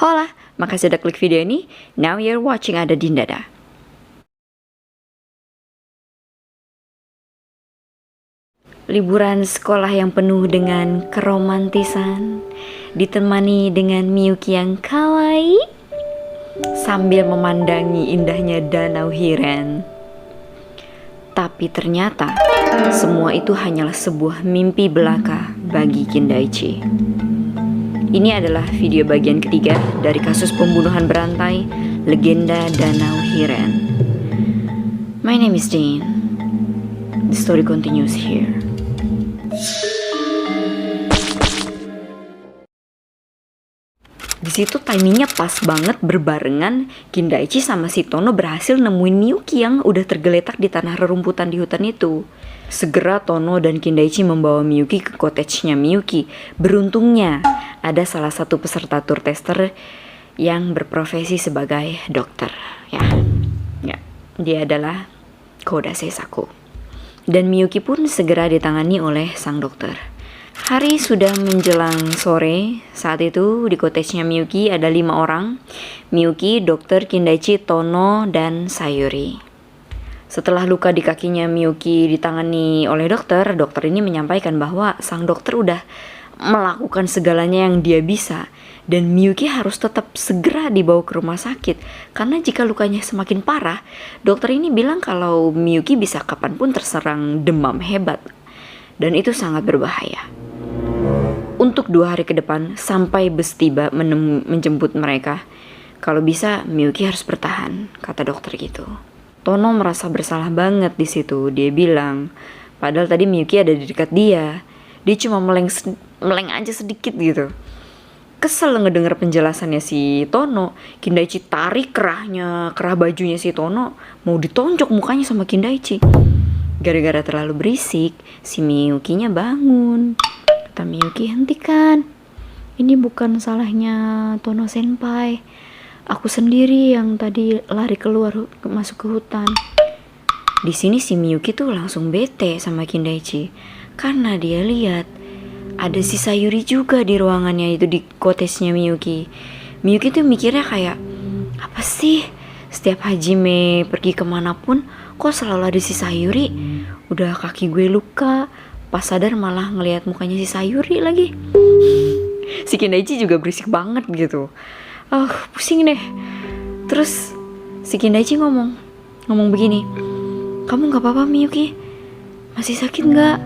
Hola, makasih udah klik video ini. Now you're watching Ada Dindada. Liburan sekolah yang penuh dengan keromantisan, ditemani dengan Miyuki yang kawaii, sambil memandangi indahnya Danau Hiren. Tapi ternyata, semua itu hanyalah sebuah mimpi belaka bagi Kindaichi. Ini adalah video bagian ketiga dari kasus pembunuhan berantai legenda Danau Hiren. My name is Jane. The story continues here. Di situ timingnya pas banget berbarengan. Kindaichi sama si Tono berhasil nemuin Miyuki yang udah tergeletak di tanah rerumputan di hutan itu. Segera Tono dan Kindaichi membawa Miyuki ke cottage-nya Miyuki. Beruntungnya ada salah satu peserta tour tester yang berprofesi sebagai dokter. Ya, dia adalah Koda Seisaku. Dan Miyuki pun segera ditangani oleh sang dokter. Hari sudah menjelang sore. Saat itu di cottage-nya Miyuki ada 5 orang. Miyuki, dokter, Kindaichi, Tono, dan Sayuri. Setelah luka di kakinya Miyuki ditangani oleh dokter ini menyampaikan bahwa sang dokter udah melakukan segalanya yang dia bisa. Dan Miyuki harus tetap segera dibawa ke rumah sakit. Karena jika lukanya semakin parah, dokter ini bilang kalau Miyuki bisa kapanpun terserang demam hebat. Dan itu sangat berbahaya. Untuk 2 hari ke depan sampai bus tiba menjemput mereka, kalau bisa Miyuki harus bertahan, kata dokter gitu. Tono merasa bersalah banget di situ. Dia bilang, padahal tadi Miyuki ada di dekat dia. Dia cuma meleng aja sedikit gitu. Kesel ngedenger penjelasannya si Tono. Kindaichi tarik kerah bajunya si Tono, mau ditonjok mukanya sama Kindaichi. Gara-gara terlalu berisik, si Miyukinya bangun. Kata Miyuki, hentikan. Ini bukan salahnya Tono senpai. Aku sendiri yang tadi lari keluar masuk ke hutan. Di sini si Miyuki tuh langsung bete sama Kindaichi karena dia lihat ada si Sayuri juga di ruangannya itu, di cottage-nya Miyuki. Miyuki tuh mikirnya kayak, apa sih? Setiap Hajime pergi kemanapun, kok selalu ada si Sayuri? Udah kaki gue luka, pas sadar malah ngelihat mukanya si Sayuri lagi. Si Kindaichi juga berisik banget gitu. Pusing deh. Terus si Kindaichi ngomong begini, kamu gak apa-apa Miyuki? Masih sakit gak?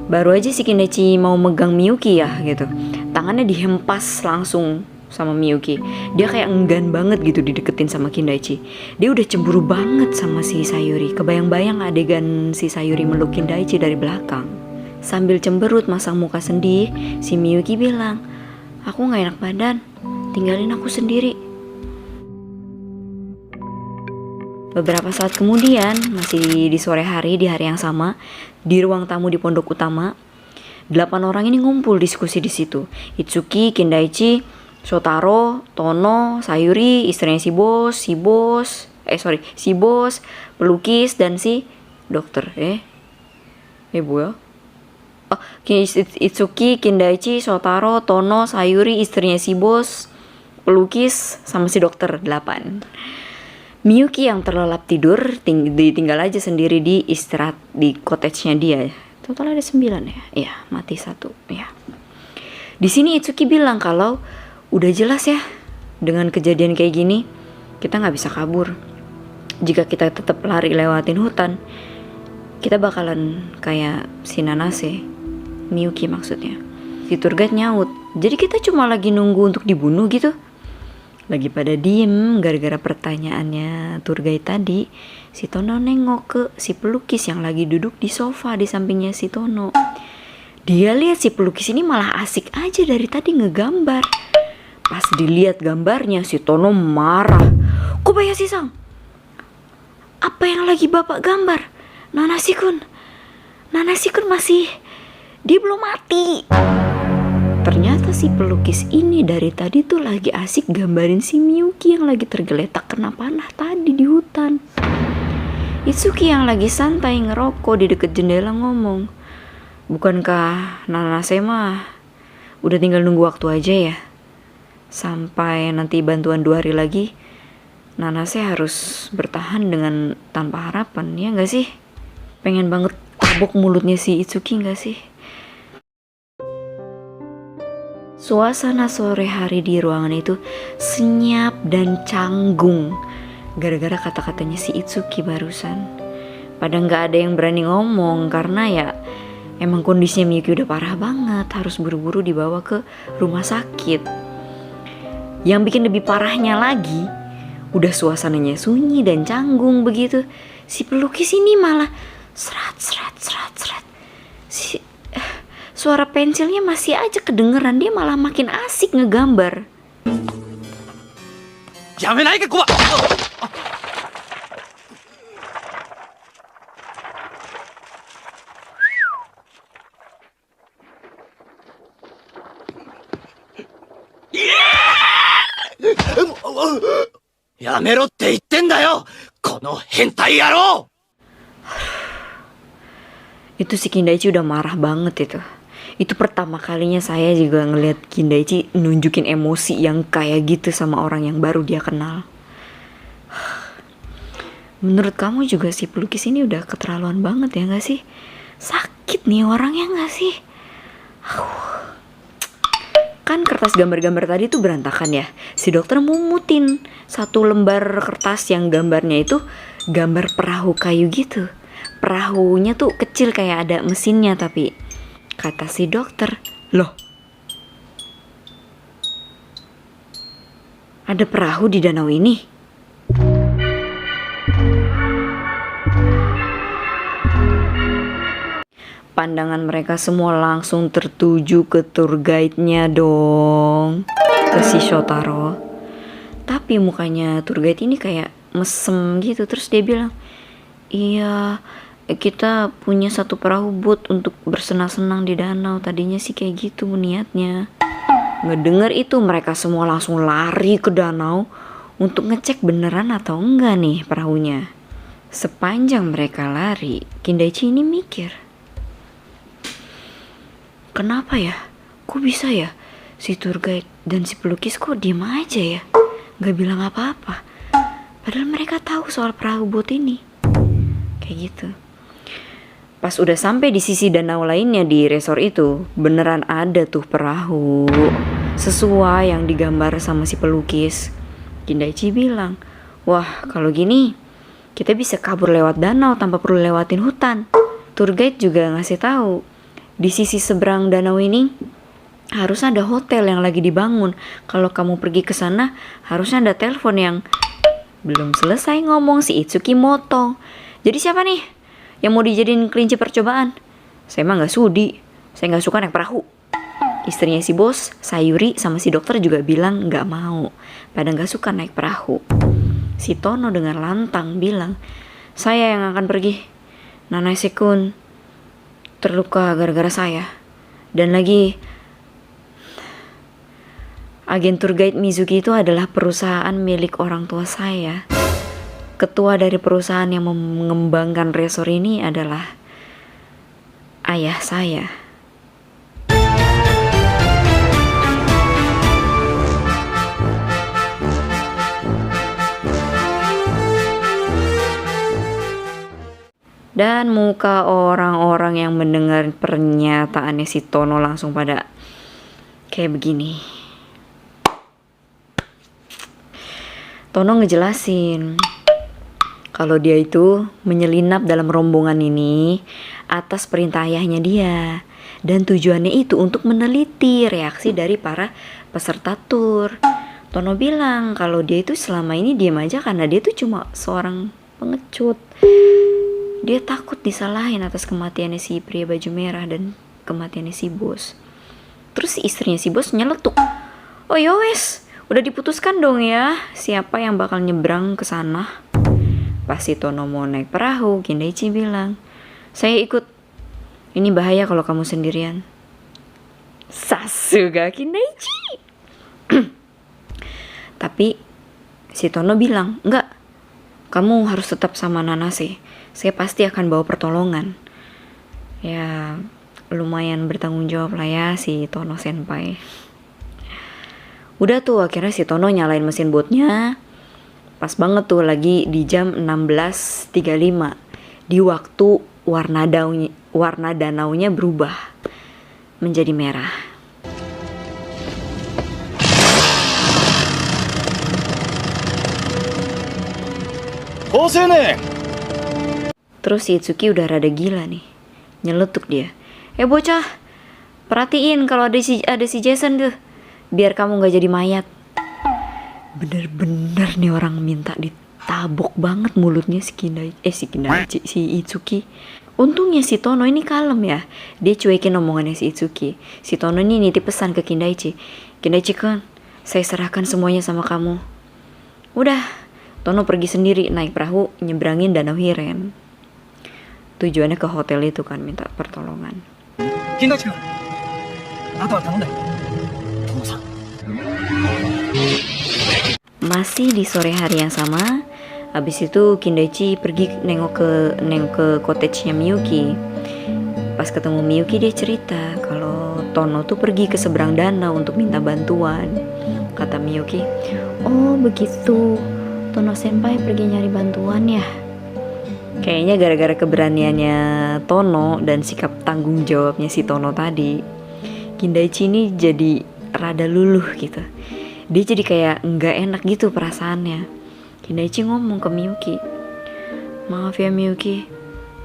Baru aja si Kindaichi mau megang Miyuki ya gitu, tangannya dihempas langsung sama Miyuki. Dia kayak enggan banget gitu dideketin sama Kindaichi. Dia udah cemburu banget sama si Sayuri. Kebayang-bayang adegan si Sayuri meluk Kindaichi dari belakang. Sambil cemberut masang muka sedih, si Miyuki bilang, aku gak enak badan, tinggalin aku sendiri. Beberapa saat kemudian, masih di sore hari, di hari yang sama, di ruang tamu di pondok utama, 8 orang ini ngumpul diskusi di situ. Itsuki, Kindaichi, Shotaro, Tono, Sayuri, istrinya si bos, pelukis, dan si dokter. Itsuki, Kindaichi, Shotaro, Tono, Sayuri, istrinya si bos, pelukis, sama si dokter, 8. Miyuki yang terlelap tidur ditinggal aja sendiri di istirahat di cottage-nya dia. Total ada 9 ya? Iya, mati 1 ya. Di sini Itsuki bilang kalau udah jelas ya, dengan kejadian kayak gini kita nggak bisa kabur. Jika kita tetap lari lewatin hutan, kita bakalan kayak si Nanase, Miyuki maksudnya. Si tour guide nyaut, jadi kita cuma lagi nunggu untuk dibunuh gitu? Lagi pada diem gara-gara pertanyaannya tour guide tadi, si Tono nengok ke si pelukis yang lagi duduk di sofa di sampingnya si Tono. Dia lihat si pelukis ini malah asik aja dari tadi ngegambar. Pas dilihat gambarnya, si Tono marah. Kobayashi-san, apa yang lagi bapak gambar? Nanasi-kun masih, dia belum mati. Ternyata si pelukis ini dari tadi tuh lagi asik gambarin si Miyuki yang lagi tergeletak kena panah tadi di hutan. Itsuki yang lagi santai ngerokok di deket jendela ngomong, bukankah Nanase mah udah tinggal nunggu waktu aja ya? Sampai nanti bantuan 2 hari lagi, Nanase harus bertahan dengan tanpa harapan, ya nggak sih? Pengen banget tabok mulutnya si Itsuki nggak sih? Suasana sore hari di ruangan itu senyap dan canggung gara-gara kata-katanya si Itsuki barusan. Padahal nggak ada yang berani ngomong karena ya emang kondisinya Miyuki udah parah banget, harus buru-buru dibawa ke rumah sakit. Yang bikin lebih parahnya lagi, udah suasananya sunyi dan canggung begitu, si pelukis ini malah serat. Suara pensilnya masih aja kedengeran, dia malah makin asik ngegambar. Yamenai ke gua. Yameroって言ってんだよ、この変態野郎! Itu si Kindaichi udah marah banget itu. Itu pertama kalinya saya juga ngeliat Kindaichi nunjukin emosi yang kayak gitu sama orang yang baru dia kenal. Menurut kamu juga si pelukis ini udah keterlaluan banget ya gak sih? Sakit nih orangnya gak sih? Kan kertas gambar-gambar tadi tuh berantakan ya. Si dokter mumutin satu lembar kertas yang gambarnya itu gambar perahu kayu gitu. Perahunya tuh kecil kayak ada mesinnya, tapi kata si dokter, loh, ada perahu di danau ini? Pandangan mereka semua langsung tertuju ke tour guide-nya dong, ke si Shotaro. Tapi mukanya tour guide ini kayak mesem gitu. Terus dia bilang, iya, kita punya satu perahu boat untuk bersenang-senang di danau. Tadinya sih kayak gitu niatnya. Ngedenger itu mereka semua langsung lari ke danau untuk ngecek beneran atau enggak nih perahunya. Sepanjang mereka lari, Kindaichi ini mikir, kenapa ya? Kok bisa ya? Si tour guide dan si pelukis kok diem aja ya? Gak bilang apa-apa. Padahal mereka tahu soal perahu boat ini. Kayak gitu. Pas udah sampai di sisi danau lainnya di resort itu, beneran ada tuh perahu. Sesuai yang digambar sama si pelukis. Kindaichi bilang, wah kalau gini kita bisa kabur lewat danau tanpa perlu lewatin hutan. Tour guide juga ngasih tahu, di sisi seberang danau ini harus ada hotel yang lagi dibangun. Kalau kamu pergi ke sana, harusnya ada telepon yang belum selesai ngomong si Itsuki motong. Jadi siapa nih yang mau dijadiin kelinci percobaan? Saya mah gak sudi. Saya gak suka naik perahu. Istrinya si bos, Sayuri, sama si dokter juga bilang gak mau. Pada gak suka naik perahu. Si Tono dengan lantang bilang, saya yang akan pergi. Nanase-kun terluka gara-gara saya. Dan lagi, agen tour guide Mizuki itu adalah perusahaan milik orang tua saya. Ketua dari perusahaan yang mengembangkan resort ini adalah ayah saya. Dan muka orang-orang yang mendengar pernyataannya si Tono langsung pada kayak begini. Tono ngejelasin kalau dia itu menyelinap dalam rombongan ini atas perintah ayahnya dia. Dan tujuannya itu untuk meneliti reaksi dari para peserta tur. Tono bilang kalau dia itu selama ini diam aja karena dia tuh cuma seorang pengecut. Dia takut disalahin atas kematiannya si pria baju merah dan kematiannya si bos. Terus istrinya si bos nyeletuk, oh yowes, udah diputuskan dong ya siapa yang bakal nyebrang ke sana. Pas si Tono mau naik perahu, Kindaichi bilang, saya ikut. Ini bahaya kalau kamu sendirian. Sasuga Kindaichi. Tapi si Tono bilang, enggak, kamu harus tetap sama Nanase. Saya pasti akan bawa pertolongan. Ya lumayan bertanggung jawab lah ya si Tono senpai. Udah tuh akhirnya si Tono nyalain mesin botnya. Pas banget tuh lagi di jam 16.35. Di waktu warna danaunya berubah menjadi merah. Terus si Itsuki udah rada gila nih. Nyeletuk dia. Bocah, perhatiin kalau ada si Jason tuh. Biar kamu gak jadi mayat. Bener-bener nih orang minta ditabok banget mulutnya si Itsuki. Untungnya si Tono ini kalem ya. Dia cuekin omongannya si Itsuki. Si Tono ini nitip pesan ke Kindaichi. Kindaichi kan, saya serahkan semuanya sama kamu. Udah, Tono pergi sendiri naik perahu nyebrangin Danau Hiren. Tujuannya ke hotel itu kan, minta pertolongan. Kindaichi-kun, ato wa tanonda. Tono-san. Masih di sore hari yang sama, habis itu Kindaichi pergi nengok ke cottage-nya Miyuki. Pas ketemu Miyuki dia cerita kalau Tono tuh pergi ke seberang danau untuk minta bantuan. Kata Miyuki, "Oh begitu, Tono senpai pergi nyari bantuan ya." Kayaknya gara-gara keberaniannya Tono dan sikap tanggung jawabnya si Tono tadi, Kindaichi ini jadi rada luluh gitu. Dia jadi kayak nggak enak gitu perasaannya. Kindaichi ngomong ke Miyuki, "Maaf ya Miyuki,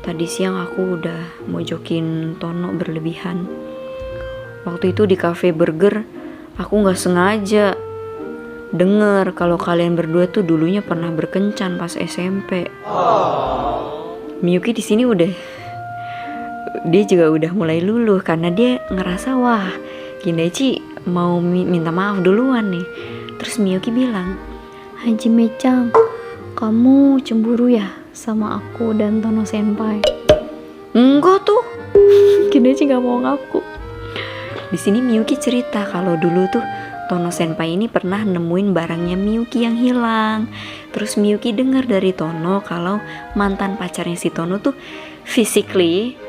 tadi siang aku udah mojokin Tono berlebihan. Waktu itu di cafe burger, aku nggak sengaja denger kalau kalian berdua tuh dulunya pernah berkencan pas SMP." Miyuki di sini dia juga udah mulai luluh karena dia ngerasa wah Kindaichi mau minta maaf duluan nih. Terus Miyuki bilang, "Hajime-chan, kamu cemburu ya sama aku dan Tono senpai?" "Enggak tuh." Kindaichi nggak mau ngaku. Di sini Miyuki cerita kalau dulu tuh Tono senpai ini pernah nemuin barangnya Miyuki yang hilang. Terus Miyuki dengar dari Tono kalau mantan pacarnya si Tono tuh physically,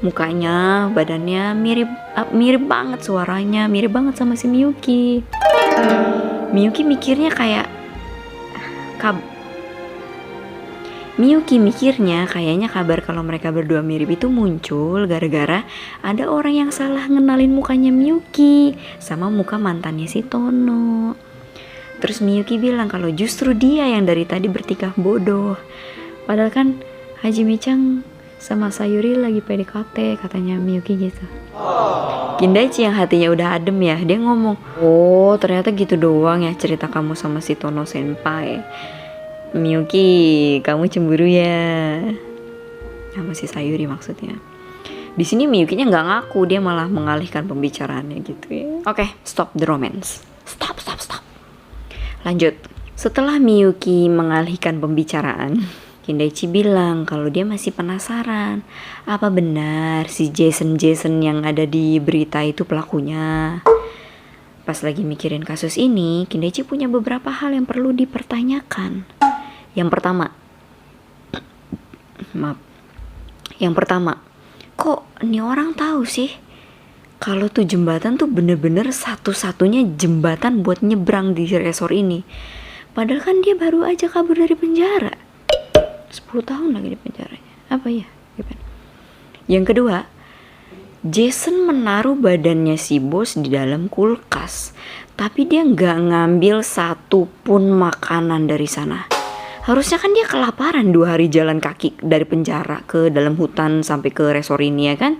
mukanya, badannya mirip banget, suaranya mirip banget sama si Miyuki. Miyuki mikirnya kayaknya kabar kalau mereka berdua mirip itu muncul gara-gara ada orang yang salah ngenalin mukanya Miyuki sama muka mantannya si Tono. Terus Miyuki bilang kalau justru dia yang dari tadi bertikah bodoh. Padahal kan Hajime-chan sama Sayuri lagi PDKT, katanya Miyuki gitu. Kindaichi yang hatinya udah adem ya, dia ngomong, "Oh ternyata gitu doang ya cerita kamu sama si Tono senpai. Miyuki, kamu cemburu ya." Sama si Sayuri maksudnya. Di sini Miyukinya nggak ngaku, dia malah mengalihkan pembicaraannya gitu ya. Oke, stop the romance. Stop. Lanjut. Setelah Miyuki mengalihkan pembicaraan, Kindaichi bilang kalau dia masih penasaran. Apa benar si Jason yang ada di berita itu pelakunya? Pas lagi mikirin kasus ini, Kindaichi punya beberapa hal yang perlu dipertanyakan. Yang pertama, kok ini orang tahu sih kalau tuh jembatan tuh bener-bener satu-satunya jembatan buat nyebrang di resort ini. Padahal kan dia baru aja kabur dari penjara. 10 tahun lagi di penjaranya. Apa ya? Gimana? Yang kedua, Jason menaruh badannya si bos di dalam kulkas, tapi dia nggak ngambil satu pun makanan dari sana. Harusnya kan dia kelaparan 2 hari jalan kaki dari penjara ke dalam hutan sampai ke resort ini ya kan?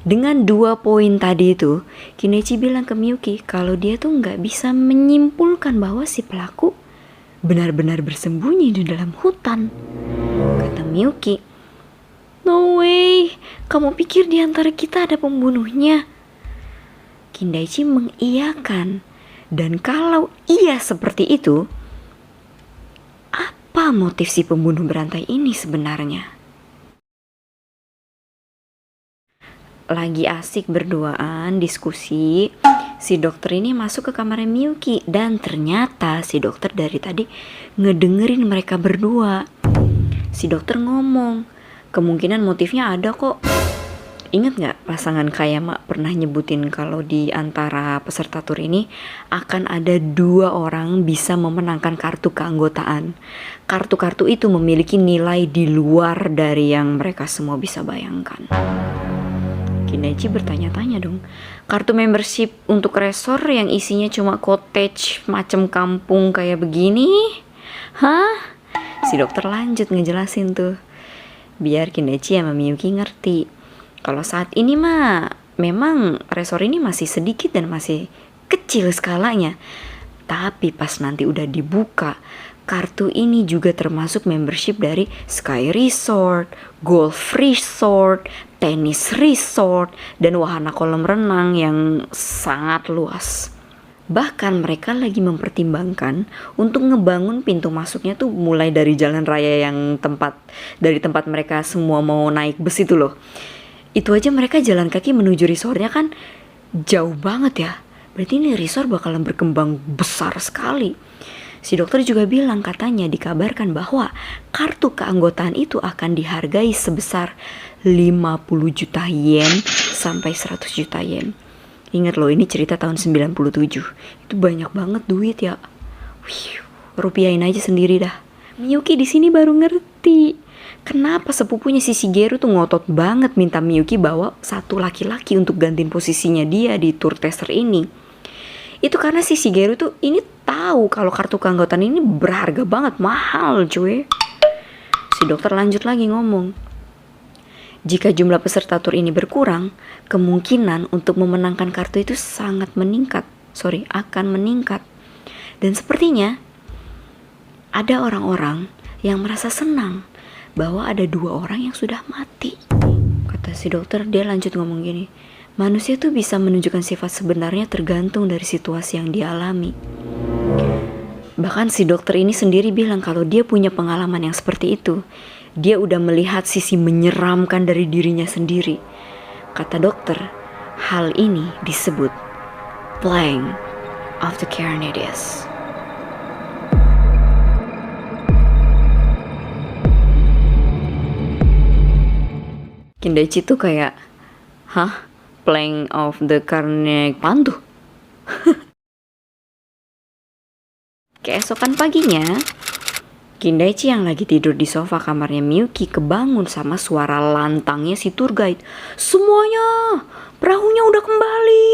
Dengan 2 poin tadi itu, Kindaichi bilang ke Miyuki kalau dia tuh nggak bisa menyimpulkan bahwa si pelaku benar-benar bersembunyi di dalam hutan. Kata Miyuki, "No way, kamu pikir di antara kita ada pembunuhnya?" Kindaichi mengiyakan. Dan kalau iya seperti itu, apa motif si pembunuh berantai ini sebenarnya? Lagi asik berduaan, diskusi, si dokter ini masuk ke kamarnya Miyuki dan ternyata si dokter dari tadi ngedengerin mereka berdua. Si dokter ngomong, kemungkinan motifnya ada kok. Ingat gak pasangan kaya mak pernah nyebutin kalau di antara peserta tur ini akan ada 2 orang bisa memenangkan kartu keanggotaan. Kartu-kartu itu memiliki nilai di luar dari yang mereka semua bisa bayangkan. Kindaichi bertanya-tanya dong, kartu membership untuk resort yang isinya cuma cottage macam kampung kayak begini? Hah? Si dokter lanjut ngejelasin tuh, biar Kindaichi sama Miyuki ngerti. Kalau saat ini mah memang resort ini masih sedikit dan masih kecil skalanya. Tapi pas nanti udah dibuka, kartu ini juga termasuk membership dari Sky Resort, Golf Resort, Tenis Resort, dan wahana kolam renang yang sangat luas. Bahkan mereka lagi mempertimbangkan untuk ngebangun pintu masuknya tuh mulai dari jalan raya yang dari tempat mereka semua mau naik bus itu loh. Itu aja mereka jalan kaki menuju resortnya kan jauh banget ya. Berarti ini resort bakalan berkembang besar sekali. Si dokter juga bilang katanya dikabarkan bahwa kartu keanggotaan itu akan dihargai sebesar 50 juta yen sampai 100 juta yen. Ingat loh, ini cerita tahun 97. Itu banyak banget duit ya. Wih, rupiahin aja sendiri dah. Miyuki di sini baru ngerti kenapa sepupunya si Shigeru tuh ngotot banget minta Miyuki bawa satu laki-laki untuk gantiin posisinya dia di tour tester ini. Itu karena si Shigeru tuh ini tahu kalau kartu keanggotaan ini berharga banget, mahal cuy. Si dokter lanjut lagi ngomong, jika jumlah peserta tur ini berkurang, kemungkinan untuk memenangkan kartu itu akan meningkat. Dan sepertinya ada orang-orang yang merasa senang bahwa ada 2 orang yang sudah mati. Kata si dokter, dia lanjut ngomong gini, manusia tuh bisa menunjukkan sifat sebenarnya tergantung dari situasi yang dialami. Bahkan si dokter ini sendiri bilang kalau dia punya pengalaman yang seperti itu. Dia udah melihat sisi menyeramkan dari dirinya sendiri. Kata dokter, hal ini disebut Plague of the Carnides. Kindaichi tuh kayak, hah? Plague of the Carnides apaan tuh? Keesokan paginya, Kindaichi yang lagi tidur di sofa kamarnya Miyuki kebangun sama suara lantangnya si tour guide. Semuanya, perahunya udah kembali.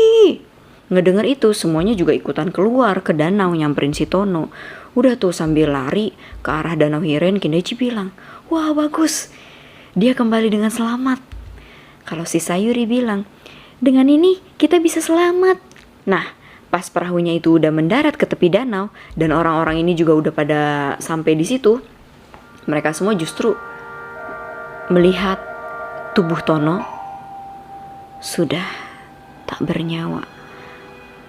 Ngedenger itu, semuanya juga ikutan keluar ke danau nyamperin si Tono. Udah tuh sambil lari ke arah danau Hiren, Kindaichi bilang, wah bagus, dia kembali dengan selamat. Kalau si Sayuri bilang, dengan ini kita bisa selamat. Nah, pas perahunya itu udah mendarat ke tepi danau dan orang-orang ini juga udah pada sampai di situ, mereka semua justru melihat tubuh Tono sudah tak bernyawa,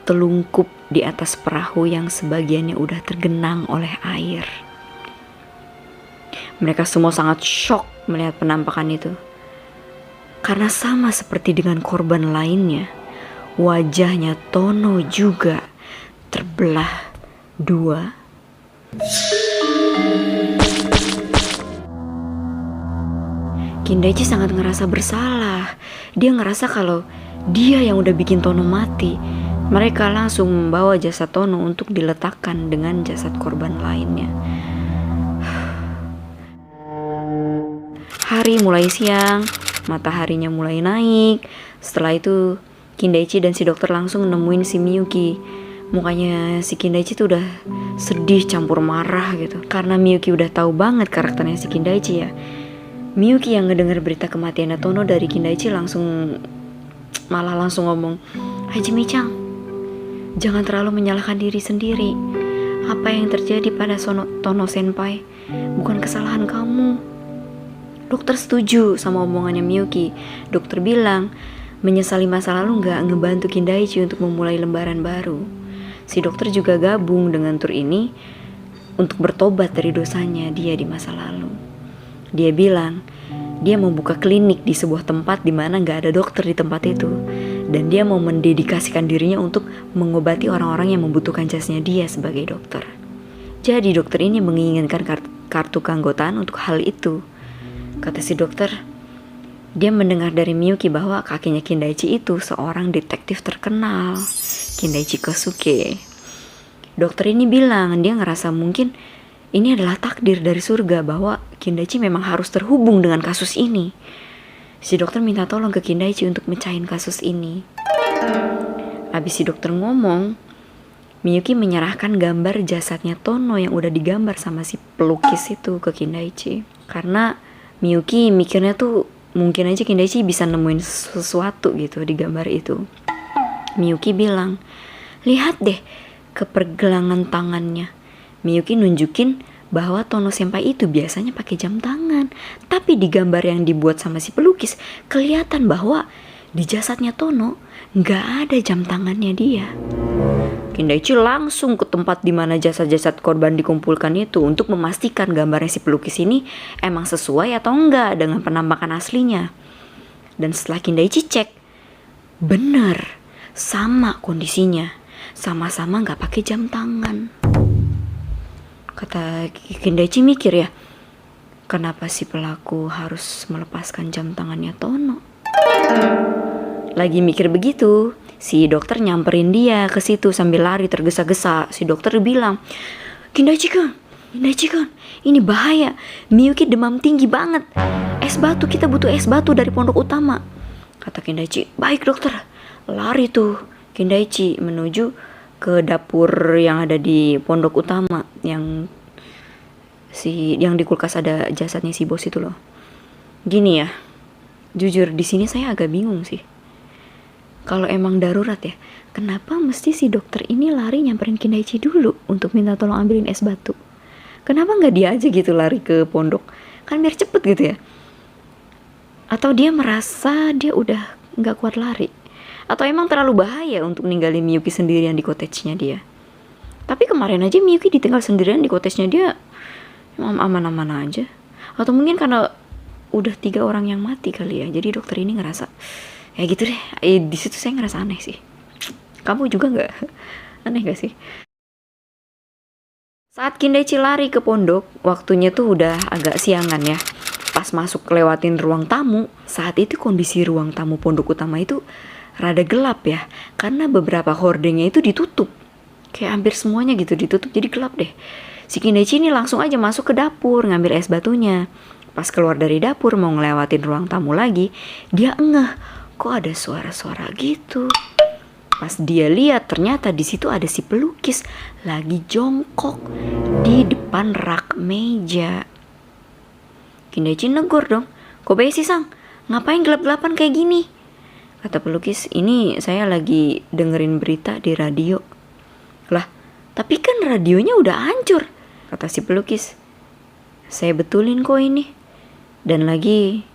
telungkup di atas perahu yang sebagiannya udah tergenang oleh air. Mereka semua sangat shock melihat penampakan itu. Karena sama seperti dengan korban lainnya, wajahnya Tono juga terbelah 2. Kindaichi sangat ngerasa bersalah. Dia ngerasa kalau dia yang udah bikin Tono mati. Mereka langsung membawa jasad Tono untuk diletakkan dengan jasad korban lainnya. Hari mulai siang, mataharinya mulai naik. Setelah itu Kindaichi dan si dokter langsung nemuin si Miyuki. Mukanya si Kindaichi tuh udah sedih campur marah gitu. Karena Miyuki udah tahu banget karakternya si Kindaichi ya. Miyuki yang ngedenger berita kematian Tono dari Kindaichi malah langsung ngomong, Hajime-chan, jangan terlalu menyalahkan diri sendiri. Apa yang terjadi pada Tono senpai bukan kesalahan kamu. Dokter setuju sama omongannya Miyuki. Dokter bilang, menyesali masa lalu gak ngebantu Kindaichi untuk memulai lembaran baru. Si dokter juga gabung dengan tur ini untuk bertobat dari dosanya dia di masa lalu. Dia bilang, dia mau buka klinik di sebuah tempat di mana gak ada dokter di tempat itu. Dan dia mau mendedikasikan dirinya untuk mengobati orang-orang yang membutuhkan jasanya dia sebagai dokter. Jadi dokter ini menginginkan kartu keanggotaan untuk hal itu. Kata si dokter, Dia mendengar dari Miyuki bahwa kakeknya Kindaichi itu seorang detektif terkenal, Kindaichi Kosuke. Dokter ini bilang dia ngerasa mungkin ini adalah takdir dari surga bahwa Kindaichi memang harus terhubung dengan kasus ini. Si dokter minta tolong ke Kindaichi untuk mecahin kasus ini. Habis si dokter ngomong, Miyuki menyerahkan gambar jasadnya Tono yang udah digambar sama si pelukis itu ke Kindaichi. Karena Miyuki mikirnya tuh mungkin aja Kindaichi bisa nemuin sesuatu gitu di gambar itu. Miyuki bilang, lihat deh ke pergelangan tangannya. Miyuki nunjukin bahwa Tono senpai itu biasanya pakai jam tangan. Tapi di gambar yang dibuat sama si pelukis, kelihatan bahwa di jasadnya Tono nggak ada jam tangannya dia. Kindaichi langsung ke tempat di mana jasad-jasad korban dikumpulkan itu untuk memastikan gambarnya si pelukis ini emang sesuai atau enggak dengan penampakan aslinya. Dan setelah Kindaichi cek, bener, sama kondisinya, sama-sama nggak pakai jam tangan. Kata Kindaichi mikir ya, kenapa si pelaku harus melepaskan jam tangannya Tono? Lagi mikir begitu, si dokter nyamperin dia ke situ sambil lari tergesa-gesa. Si dokter bilang, Kindaichi-kun, ini bahaya. Miyuki demam tinggi banget. Es batu, kita butuh es batu dari pondok utama. Kata Kindaichi, baik dokter. Lari tuh Kindaichi menuju ke dapur yang ada di pondok utama, yang di kulkas ada jasadnya si bos itu loh. Gini ya, jujur di sini saya agak bingung sih. Kalau emang darurat ya, kenapa mesti si dokter ini lari nyamperin Kindaichi dulu untuk minta tolong ambilin es batu? Kenapa nggak dia aja gitu lari ke pondok? Kan biar cepet gitu ya. Atau dia merasa dia udah nggak kuat lari? Atau emang terlalu bahaya untuk ninggalin Miyuki sendirian di cottage-nya dia? Tapi kemarin aja Miyuki ditinggal sendirian di cottage-nya dia, aman-aman aja. Atau mungkin karena udah 3 orang yang mati kali ya, jadi dokter ini ngerasa ya gitu deh. Di situ saya ngerasa aneh sih. Kamu juga nggak? Aneh gak sih? Saat Kindaichi lari ke pondok, waktunya tuh udah agak siangan ya. Pas masuk lewatin ruang tamu, saat itu kondisi ruang tamu pondok utama itu rada gelap ya, karena beberapa hordengnya itu ditutup. Kayak hampir semuanya gitu ditutup, jadi gelap deh. Si Kindaichi ini langsung aja masuk ke dapur ngambil es batunya. Pas keluar dari dapur mau ngelewatin ruang tamu lagi, dia ngeh. Kok ada suara-suara gitu? Pas dia lihat ternyata di situ ada si pelukis lagi jongkok di depan rak meja. Kindaichi negor dong. Kobayashi-san, ngapain gelap-gelapan kayak gini? Kata pelukis, ini saya lagi dengerin berita di radio. Lah, tapi kan radionya udah hancur. Kata si pelukis, saya betulin kok ini. Dan lagi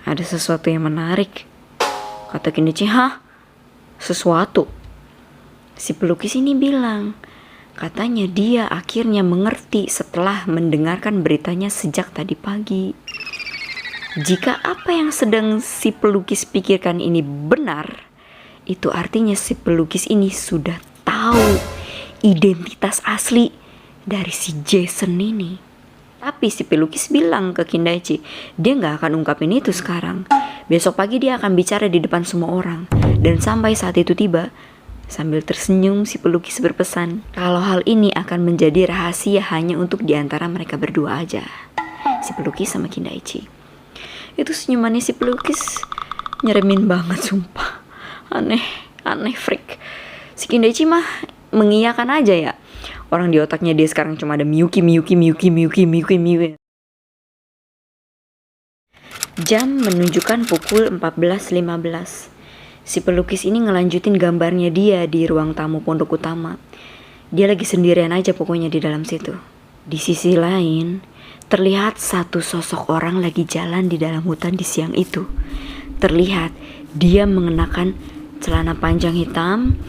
ada sesuatu yang menarik. Kata Kindaichi, hah? Sesuatu? Si pelukis ini bilang, katanya dia akhirnya mengerti setelah mendengarkan beritanya sejak tadi pagi. Jika apa yang sedang si pelukis pikirkan ini benar, itu artinya si pelukis ini sudah tahu identitas asli dari si Jason ini. Tapi si pelukis bilang ke Kindaichi, dia gak akan ungkapin itu sekarang. Besok pagi dia akan bicara di depan semua orang. Dan sampai saat itu tiba, sambil tersenyum si pelukis berpesan, kalau hal ini akan menjadi rahasia hanya untuk diantara mereka berdua aja. Si pelukis sama Kindaichi. Itu senyumannya si pelukis nyeremin banget sumpah. Aneh freak. Si Kindaichi mah mengiyakan aja ya. Orang di otaknya dia sekarang cuma ada Miyuki. Jam menunjukkan pukul 14.15. Si pelukis ini ngelanjutin gambarnya dia di ruang tamu pondok utama. Dia lagi sendirian aja pokoknya di dalam situ. Di sisi lain, terlihat satu sosok orang lagi jalan di dalam hutan di siang itu. Terlihat dia mengenakan celana panjang hitam,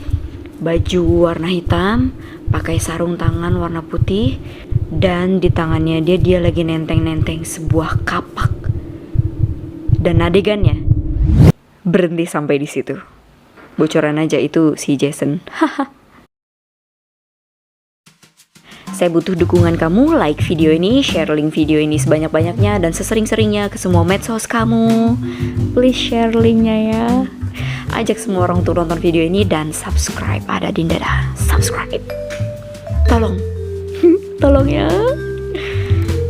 baju warna hitam, pakai sarung tangan warna putih, dan di tangannya dia lagi nenteng-nenteng sebuah kapak. Dan adegannya berhenti sampai di situ. Bocoran aja itu si Jason. Saya butuh dukungan kamu, like video ini, share link video ini sebanyak-banyaknya dan sesering-seringnya ke semua medsos kamu. Please share linknya ya. Ajak semua orang untuk nonton video ini dan subscribe. Ada Dindada, subscribe. Tolong, tolong ya.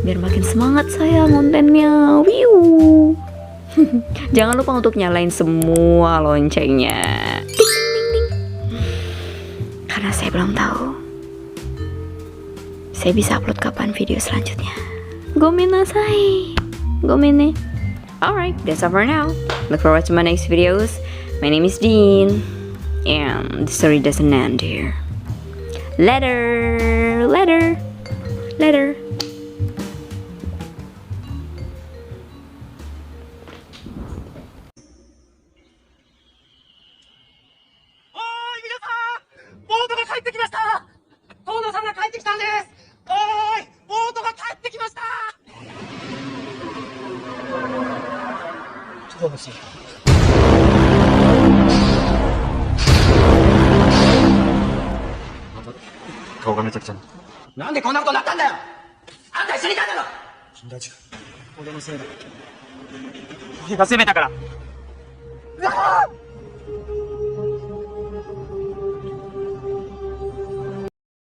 Biar makin semangat saya kontennya. Wiu. Jangan lupa untuk nyalain semua loncengnya. Ting, ting, ting. Karena saya belum tahu saya bisa upload kapan video selanjutnya. Gomenasai. Gomene. Alright, that's all for now. Look forward to my next videos. My name is Dean. And the story doesn't end here. Later. Later. Later. Oi, 皆さんボートが帰ってきました遠野さんが帰ってきたんですおーいボートが帰ってきましたちょっと待って顔がめちゃくちゃなんでこんなことになったんだよあんた一緒にいたんだろ金田一が俺のせいだ俺が責めたからうわー